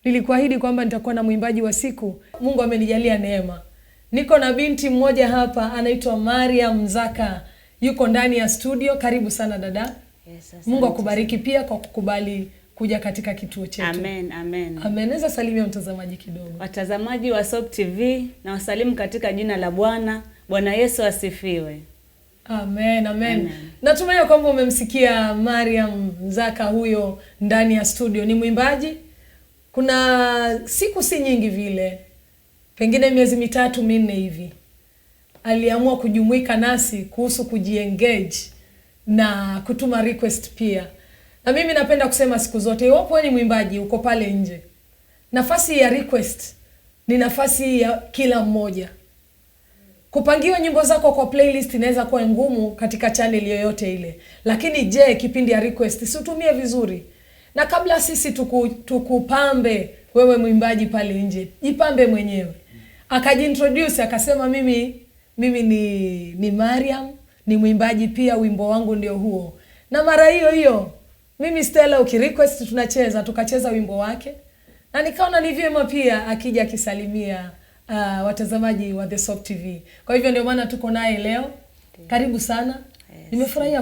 Nilikuahidi kwamba nitakuwa na mwimbaji wa siku. Mungu amenijalia neema. Niko na binti mmoja hapa anaitwa Mariam Mzaka. Yuko ndani ya studio. Karibu sana dada. Yes, Mungu akubariki pia kwa kukubali kuja katika kituo chetu. Amen, amen. Ameneza salimia mtazamaji kidogo. Watazamaji wa Soap TV na wasalimu katika jina la Bwana. Bwana Yesu asifiwe. Amen, amen. Natumai kwamba umemsikia Mariam Mzaka huyo ndani ya studio. Ni mwimbaji. Kuna siku si nyingi vile, pengine miezi 3-4 hivi, aliamua kujumuika nasi kuhusu kujiengage na kutuma request pia. Na mimi napenda kusema siku zote, iwapo wewe ni mwimbaji uko pale nje, nafasi ya request ni nafasi ya kila mmoja. Kupangiwa nyimbo zako kwa playlist inaweza kuwa ngumu katika channel yoyote ile. Lakini je, kipindi ya request si utumie vizuri? Na kabla sisi tukupambe wewe mwimbaji pale nje, jipambe mwenyewe. Akajiintroduce akasema mimi ni Mariam, ni mwimbaji pia, wimbo wangu ndio huo. Na mara hiyo mimi Stella ukirequest tukacheza wimbo wake. Na nikaona ni vyema pia akija akisalimia watazamaji wa The Soap TV. Kwa hivyo ndio maana tuko naye leo. Karibu sana. Yes, nimefurahia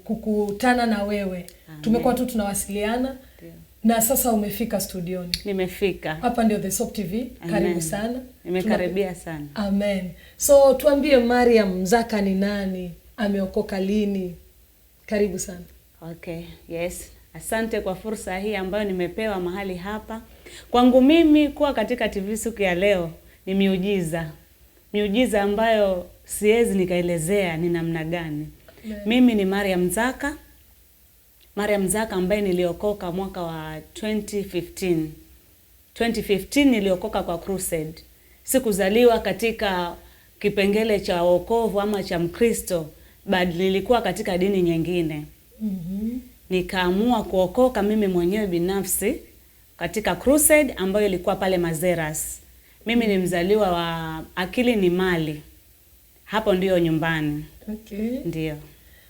kukutana na wewe. Tumekuwa tu tunawasiliana. Na sasa umefika studioni. Nimefika. Hapa ndio The Soap TV. Karibu sana. Nimekaribia sana. Amen. So tuambie Mariam Mzaka ni nani? Ameokoka lini? Karibu sana. Okay. Yes. Asante kwa fursa hii ambayo nimepewa mahali hapa. Kwangu mimi kuwa katika TV siku ya leo ni miujiza. Miujiza ambayo siwezi nikaelezea ni namna gani. Mimi ni Mariam Mzaka. Mariam Mzaka ambaye niliokoka mwaka wa 2015. 2015 niliokoka kwa crusade. Sikuzaliwa katika kipengele cha wokovu ama cha Mkristo, bali nilikuwa katika dini nyingine. Nikaamua kuokoka mimi mwenyewe binafsi katika crusade ambayo ilikuwa pale Mazeras. Mimi ni mzaliwa wa Akili ni Mali. Hapo ndio nyumbani. Okay. Ndio.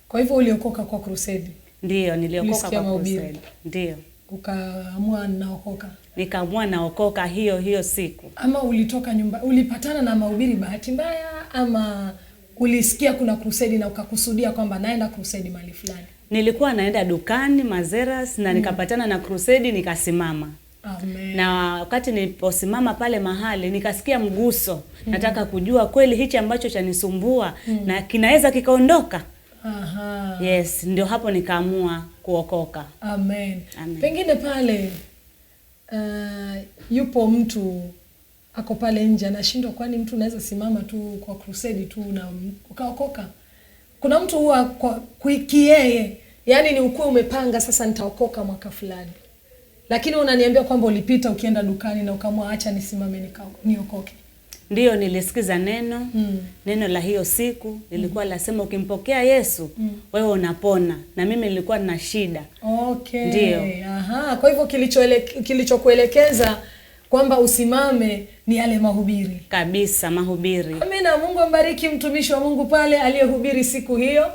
Kwa hivyo uliokoka kwa crusade? Ndio, niliokoka kwa crusade. Ndio. Ukaamua naokoka? Nikaamua naokoka hiyo siku. Ama ulitoka ulipatana na mahubiri bahati mbaya ama ulisikia kuna crusade na ukakusudia kwamba naenda crusade mahali fulani? Nilikuwa naenda dukani Mazeras na nikapatana na crusade nikasimama. Amen. Na wakati niliposimama pale mahali nikasikia mguso. Nataka kujua kweli hichi ambacho chanisumbua na kinaweza kikaondoka. Aha. Yes, ndio hapo nikaamua kuokoka. Amen. Amen. Pengine pale yupo mtu ako pale nje anashindwa, kwani mtu anaweza simama tu kwa crusade tu na ukaokoka? Kuna mtu huwa kuikieye, yani ni ukue umepanga sasa nitaokoka mwaka fulani. Lakini unaniambia kwamba ulipita ukienda dukani na ukamua acha nisimame niokoke. Ndio nilisikiza neno. Neno la hiyo siku lilikuwa lasema ukimpokea Yesu wewe unapona, na mimi nilikuwa na shida. Okay. Ndio. Aha, kwa hivyo kilichokuelekeza kwamba usimame ni yale mahubiri. Kabisa, mahubiri. Amina. Mungu ambariki mtumishi wa Mungu pale aliyehubiri siku hiyo.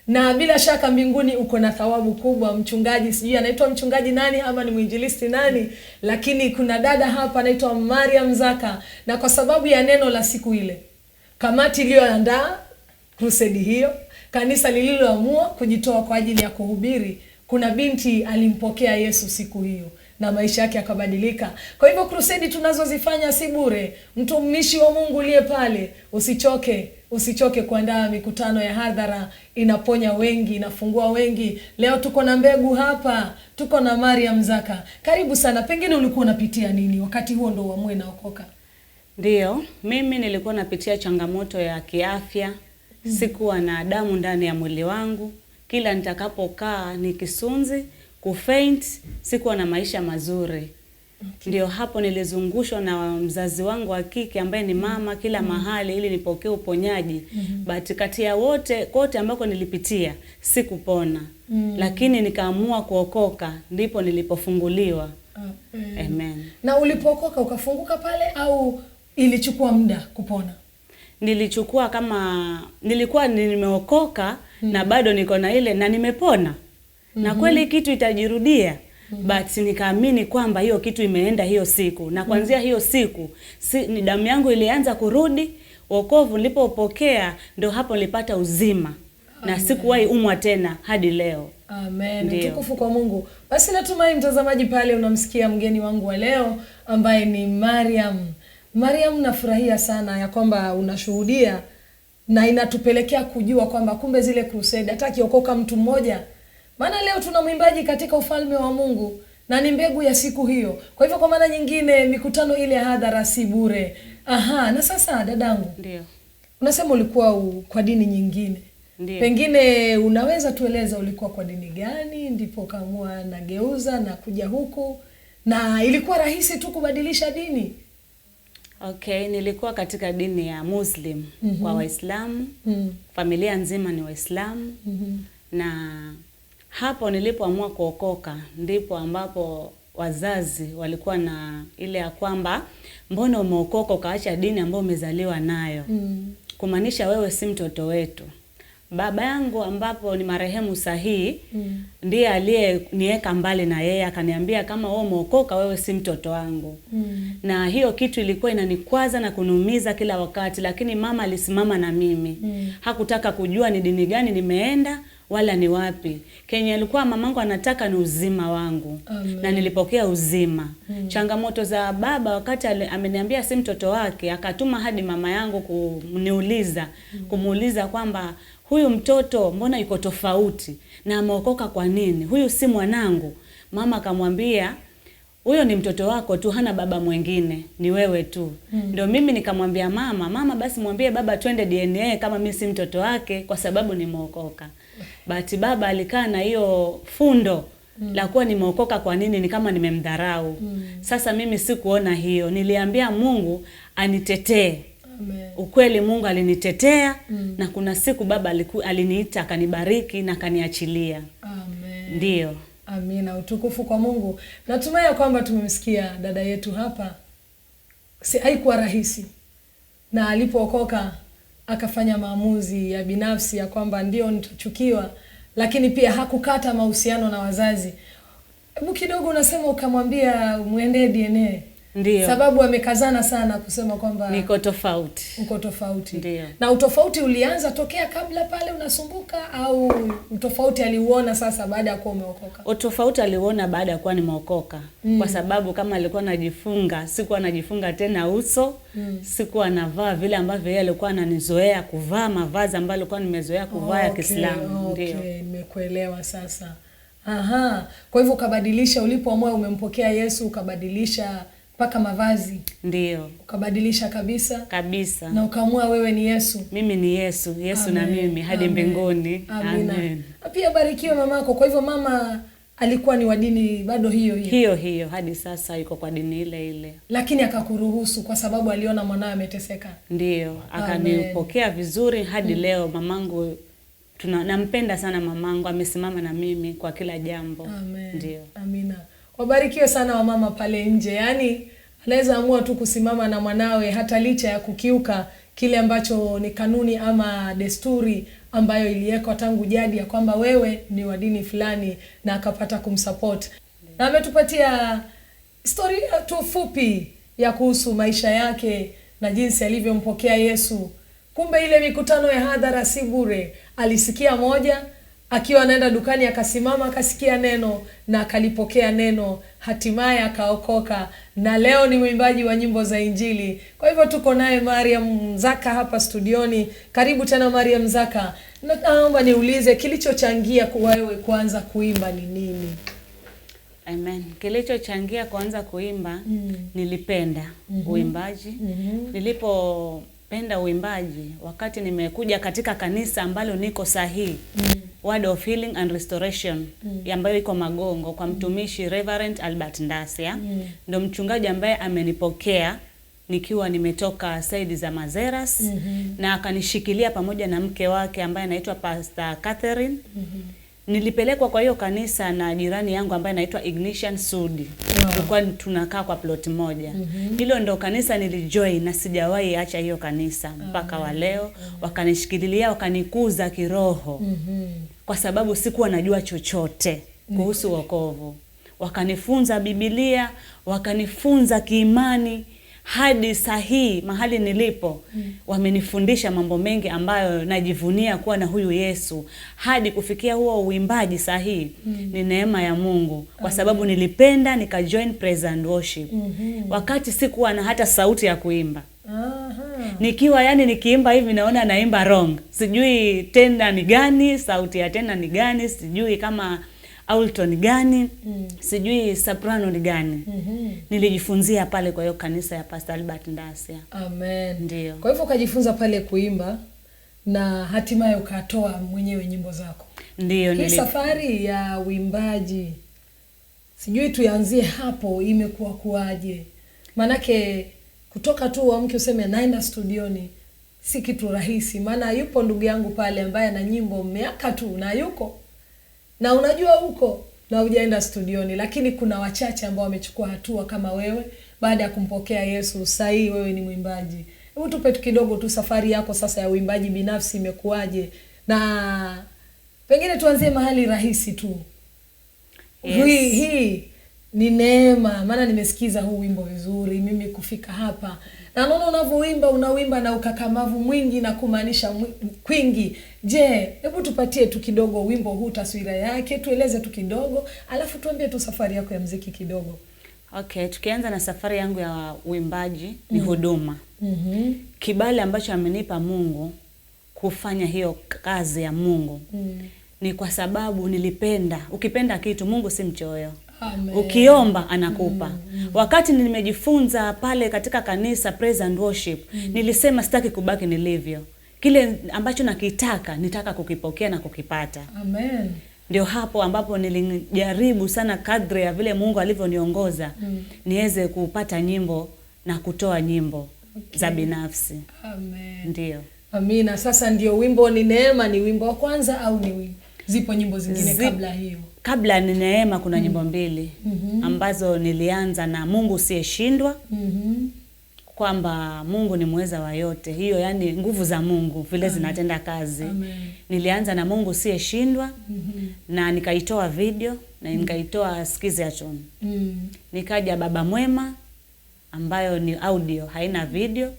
Na bila shaka mbinguni uko na thawabu kubwa. Mchungaji sijui anaitwa mchungaji nani ama ni mwinjilisti nani, lakini kuna dada hapa anaitwa Mariam Mzaka, na kwa sababu ya neno la siku ile, kamati iliyoandaa crusade hiyo, kanisa lililoamua kujitoa kwa ajili ya kuhubiri, kuna binti alimpokea Yesu siku hiyo na maisha yake yakabadilika. Kwa hivyo crusade tunazozifanya si bure. Mtumishi wa Mungu uliye pale, usichoke kuandaa mikutano ya hadhara. Inaponya wengi, inafungua wengi. Leo tuko na mbegu hapa, tuko na Mariam Mzaka. Karibu sana. Pengine ulikuwa unapitia nini wakati huo ndo uamue naokoka? Ndio, mimi nilikuwa napitia changamoto ya kiafya. Sikuwa na damu ndani ya mwili wangu. Kila nitakapokaa ni kisunzi, kufaint, sikuwa na maisha mazuri. Okay. Ndio hapo nilizungushwa na mzazi wangu wa kike ambaye ni mama kila mahali ili nipokee uponyaji. But kati ya kote ambako nilipitia sikupona. Lakini nikaamua kuokoka, ndipo nilipofunguliwa. Amen. Na ulipookoka ukafunguka pale au ilichukua muda kupona? Nilichukua nilikuwa nimeokoka na bado niko na ile na nimepona. Na kweli kitu itajirudia. But nikaamini kwamba hiyo kitu imeenda hiyo siku, na kuanzia hiyo siku ni damu yangu ilianza kurudi. Wokovu nilipopokea ndio hapo nilipata uzima. Na sikuwahi umwa tena hadi leo. Amen. Utukufu kwa Mungu. Basi natumai mtazamaji pale unamsikia mgeni wangu wa leo ambaye ni Mariam. Mariam, nafurahia sana ya kwamba unashuhudia na inatupelekea kujua kwamba kumbe zile crusade hata kiokoka mtu mmoja. Maana leo tuna mwimbaji katika ufalme wa Mungu na ni mbegu ya siku hiyo. Kwa hivyo kwa maana nyingine mikutano ile hadhara si bure. Na sasa dadangu. Ndio. Unasema ulikuwa kwa dini nyingine. Ndiyo. Pengine unaweza tueleza ulikuwa kwa dini gani ndipo kaamua nageuza na kuja huku, na ilikuwa rahisi tu kubadilisha dini? Okay, nilikuwa katika dini ya Muslim kwa Waislamu. Familia nzima ni Waislamu. Na hapo nilipoamua kuokoka ndipo ambapo wazazi walikuwa na ile ya kwamba mbona umeokoka ukaacha dini ambayo umezaliwa nayo? Kumaanisha wewe si mtoto wetu. Baba yangu ambapo ni marehemu sahihi ndiye aliyeniweka mbali na yeye, akaniambia kama wewe umeokoka wewe si mtoto wangu. Na hiyo kitu ilikuwa inanikwaza na kuniumiza kila wakati, lakini mama alisimama na mimi. Hakutaka kujua ni dini gani nimeenda wala ni wapi. Kenye alikuwa mamangu anataka ni uzima wangu. Amen. Na nilipokea uzima. Changamoto za baba wakati ameniambia si mtoto wake, akatuma hadi mama yangu kumuuliza kwamba huyu mtoto mbona yuko tofauti na ameokoka kwa nini? Huyu si mwanangu. Mama akamwambia huyo ni mtoto wako tu, hana baba mwingine, ni wewe tu. Ndio mimi nikamwambia mama basi mwambie baba twende DNA kama mimi si mtoto wake kwa sababu nimeokoka. But baba alikaa na hiyo fundo la kuwa nimeokoka kwa nini, ni kama nimemdharau. Sasa mimi sikuona hiyo. Niliambia Mungu anitetee. Amen. Ukweli Mungu alinitetea. Na kuna siku baba aliniita akanibariki na akaniachilia. Amen. Ndio. Amina, utukufu kwa Mungu. Natumai kwamba tumemsikia dada yetu hapa. Haikuwa rahisi. Na alipookoka akafanya maamuzi ya binafsi ya kwamba ndio nitachukiwa, lakini pia hakukata mahusiano na wazazi. Hebu kidogo unasema ukamwambia muende DNA. Ndio. Sababu amekazana sana kusema kwamba niko tofauti. Uko tofauti. Ndio. Na utofauti ulianza tokea kabla pale unasumbuka, au utofauti aliuona sasa baada ya kuwa umeokoka? Utofauti aliuona baada ya kuwa nimeokoka. Kwa sababu kama alikuwa anajifunga, sikuwa najifunga tena uso. Sikuwa navaa vile ambavyo yeye alikuwa ananizoea kuvaa, mavazi ambayo alikuwa nimezoea kuvaa ya Kiislamu. Ndio. Nimekuelewa sasa. Kwa hivyo ukabadilisha ulipoamua umempokea Yesu, ukabadilisha mpaka mavazi. Ndio. Ukabadilisha kabisa. Na ukaamua wewe ni Yesu. Mimi ni Yesu. Amen. Na mimi hadi mbinguni. Amen. Pia barikiwe mamako. Kwa hivyo mama alikuwa ni wa dini bado hiyo hadi sasa yuko kwa dini ile. Lakini akakuruhusu kwa sababu aliona mwanae ameteseka. Ndio. Akanipokea vizuri hadi leo. Mamangu nampenda sana mamangu, amesimama na mimi kwa kila jambo. Amen. Ndio. Amina. Wabarikiwe sana wamama pale nje. Yaani anaweza amua tu kusimama na mwanawe hata licha ya kukiuka kile ambacho ni kanuni ama desturi ambayo iliwekwa tangu jadi ya kwamba wewe ni wa dini fulani, na akapata kumsupport. Na ametupatia historia tu fupi ya kuhusu maisha yake na jinsi alivyompokea Yesu. Kumbe ile mikutano ya hadhara si bure. Alisikia moja, akiwa anaenda dukani akasimama akasikia neno na akalipokea neno, hatimaye akaokoka, na leo ni mwimbaji wa nyimbo za Injili. Kwa hivyo tuko naye Mariam Mzaka hapa studioni. Karibu tena Mariam Mzaka. Naomba niulize kilichochangia wewe kuanza kuimba ni nini? Amen. Kilichochangia kuanza kuimba, nilipenda uimbaji. Nilipopenda uimbaji wakati nimekuja katika kanisa ambalo niko sahihi. Word of Healing and Restoration ambayo iko Magongo kwa mtumishi Reverend Albert Ndasia. Ndio mchungaji ambaye amenipokea nikiwa nimetoka side za Mazeras. Na akanishikilia pamoja na mke wake ambaye anaitwa Pastor Catherine. Nilipelekwa kwa hiyo kanisa na jirani yangu ambaye anaitwa Ignition Sudi. Tulikuwa tunakaa kwa plot moja. Hilo ndo kanisa nilijoin na sijawahi acha hiyo kanisa mpaka wa leo. Wakanishikilia, wakanikuza kiroho. Kwa sababu sikuwa najua chochote kuhusu wokovu. wakanifunza Biblia, wakanifunza kiimani, hadi sahihi mahali nilipo. Wamenifundisha mambo mengi ambayo najivunia kuwa na huyu Yesu. Hadi kufikia huo uimbaji sahihi ni neema ya Mungu, kwa sababu nilipenda nikajoin praise and worship. Wakati sikuwa na hata sauti ya kuimba. Nikiwa nikiimba hivi naona naimba wrong. Sijui tena ni gani, sauti ya tena ni gani, sijui kama alto ni gani, sijui soprano ni gani. Nilijifunzia pale kwa hiyo kanisa ya Pastor Albert Ndasia. Amen. Ndio. Kwa hivyo ukajifunza pale kuimba na hatimaye ukatoa mwenyewe nyimbo zako. Ndio. Safari ya uimbaji, sijui tuanzie hapo, imekuwa kuaje? Manake kutoka tu uamke useme naenda studioni si kitu rahisi. Maana yupo ndugu yangu pale ambaye ana nyimbo miaka tu na yuko na unajua huko na hujaenda studioni, lakini kuna wachache ambao wamechukua hatua kama wewe baada ya kumpokea Yesu. Sasa wewe ni mwimbaji. Hebu tupe tu kidogo tu safari yako sasa ya uimbaji binafsi imekuaje, na pengine tuanzie mahali rahisi tu. Yes. Hii ni neema, maana nimesikiza huu wimbo vizuri mimi kufika hapa. Na naona unawimba na ukakamavu mwingi na kumaanisha kwingi. Je, hebu tupatie tu kidogo wimbo huu, taswira yake, tueleze tu kidogo, alafu tuambie tu safari yako ya muziki kidogo. Okay, tukianza na safari yangu ya uimbaji ni huduma. Kibali ambacho amenipa Mungu kufanya hiyo kazi ya Mungu. Ni kwa sababu nilipenda. Ukipenda kitu, Mungu si mchoyo. Amen. Ukiomba anakupa. Wakati nimejifunza pale katika kanisa praise and worship, nilisema sitaki kubaki nilivyo. Kile ambacho nakitaka, nitaka kukipokea na kukipata. Amen. Ndio hapo ambapo nilijaribu sana kadri ya vile Mungu alivyoniongoza niweze kupata nyimbo na kutoa nyimbo za binafsi. Amen. Ndio. Amina. Sasa ndio wimbo ni neema, ni wimbo wa kwanza au zipo nyimbo zingine kabla hiyo? Kabla ni neema kuna nyimbo mbili ambazo nilianza na Mungu usiyeshindwa. Kwamba Mungu ni muweza wa yote. Hiyo nguvu za Mungu vile zinatenda kazi. Amen. Nilianza na Mungu usiyeshindwa na nikaitoa video na nikaitoa skizatron. Nikaja Baba Mwema ambayo ni audio haina video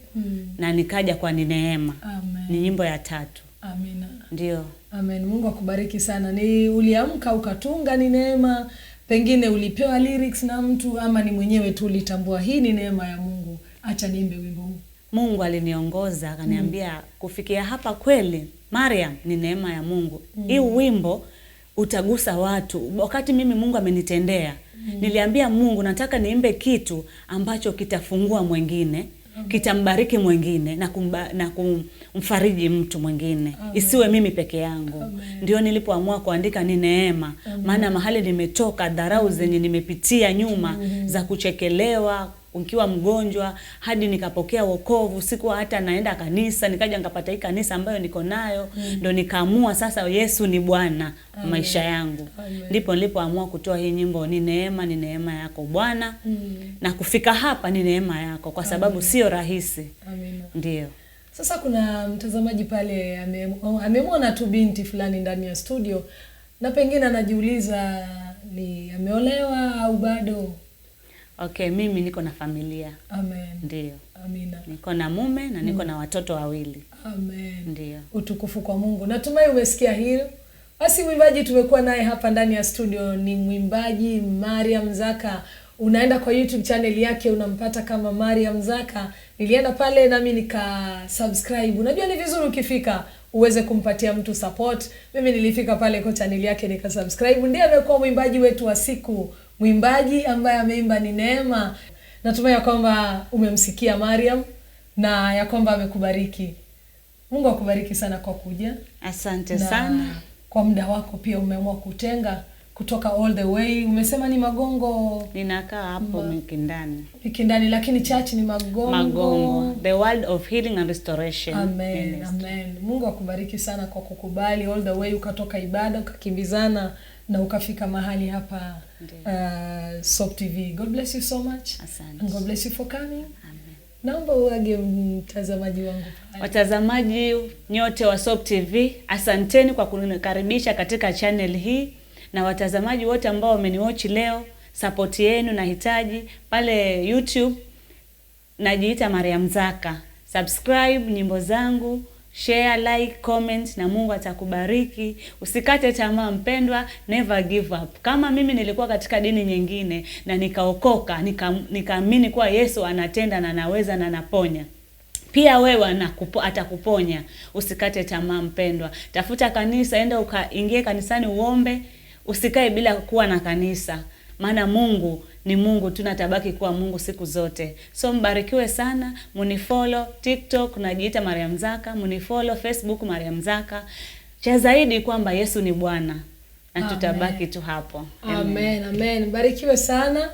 na nikaja kwa ni neema. Amen. Ni nyimbo ya 3. Amina. Ndio. Amen. Mungu akubariki sana. Ni uliamka ukatunga ni neema, pengine ulipewa lyrics na mtu, ama ni mwenyewe tu ulitambua hii ni neema ya Mungu, acha niimbe wimbo huu? Mungu aliniongoza akaniambia kufikia hapa kweli Mariam ni neema ya Mungu. Hii wimbo utagusa watu. Wakati mimi Mungu amenitendea, niliambia Mungu nataka niimbe kitu ambacho kitafungua mwingine, kitambariki mwingine na kumfariji mtu mwingine. Isiwe mimi peke yangu. Ndio nilipoamua kuandika ni neema. Maana mahali nimetoka, dharau zenye nimepitia nyuma za kuchekelewa ukiwa mgonjwa, hadi nikapokea wokovu, sikuwa hata naenda kanisa, nikaja nikapata hii kanisa ambayo niko nayo, ndio nikaamua sasa Yesu ni Bwana maisha yangu. Ndipo nilipoamua kutoa hii nyimbo ni neema yako Bwana. Na kufika hapa ni neema yako kwa sababu sio rahisi. Amina. Ndio. Sasa kuna mtazamaji pale amemwona tu binti fulani ndani ya studio na pengine anajiuliza ni ameolewa au bado? Okay, mimi niko na familia. Amen. Ndio. Amina. Niko na mume na niko na watoto 2. Amen. Ndio. Utukufu kwa Mungu. Natumai umesikia hilo. Basi mwimbaji tumekuwa naye hapa ndani ya studio ni mwimbaji Mariam Zaka. Unaenda kwa YouTube channel yake unampata kama Mariam Zaka. Nilienda pale nami nika subscribe. Unajua ni vizuri ukifika uweze kumpatia mtu support. Mimi nilifika pale kwa channel yake nika subscribe. Ndiye amekuwa mwimbaji wetu wa siku. Mwimbaji ambaye ameimba ni neema. Natumai ya kwamba umemsikia Mariam na ya kwamba amekubariki. Mungu akubariki sana kwa kuja. Asante sana. Kwa muda wako pia umeamua kutenga kutoka all the way. Umesema ni Magongo. Ninakaa hapo Mikindani. Mikindani, lakini church ni Magongo. The World of Healing and Restoration. Amen. Yes. Amen. Mungu akubariki sana kwa kukubali all the way ukatoka ibada ukakimbizana na ukafika mahali hapa Soap TV. God bless you so much. Asante. And God bless you for coming. Amen. Naomba uage mtazamaji wangu pale. Watazamaji nyote wa Soap TV, asanteni kwa kunikaribisha katika channel hii, na watazamaji wote ambao wameniwatch leo, support yenu nahitaji. Pale YouTube najiita Mariam Zaka. Subscribe nyimbo zangu, share, like, comment na Mungu atakubariki. Usikate tamaa mpendwa, never give up. Kama mimi nilikuwa katika dini nyingine na nikaokoka, nikaamini kuwa Yesu anatenda na anaweza na anaponya, pia wewe atakuponya. Usikate tamaa mpendwa. Tafuta kanisa, enda ukaingie kanisani uombe. Usikae bila kuwa na kanisa. Maana Mungu ni Mungu, tunatabaki kuwa Mungu siku zote. So mbarikiwe sana. Munifollow TikTok najiita Mariam Zaka, munifollow Facebook Mariam Zaka. Cha zaidi kwamba Yesu ni Bwana na tutabaki tu hapo. Amen, amen. Mbarikiwe sana.